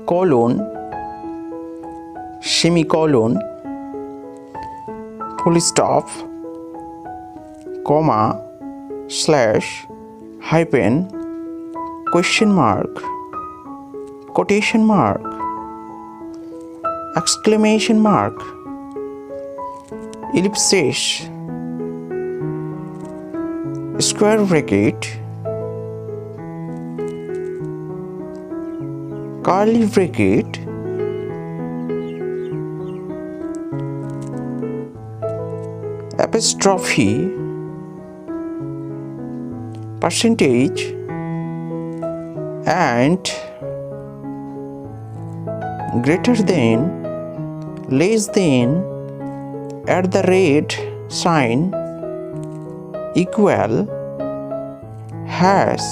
colon, semicolon, full stop, comma, slash, hyphen, question mark, quotation mark, exclamation mark, ellipsis, square bracket, curly bracket, apostrophe, percentage, and greater than, less than, at the rate sign, equal, hash,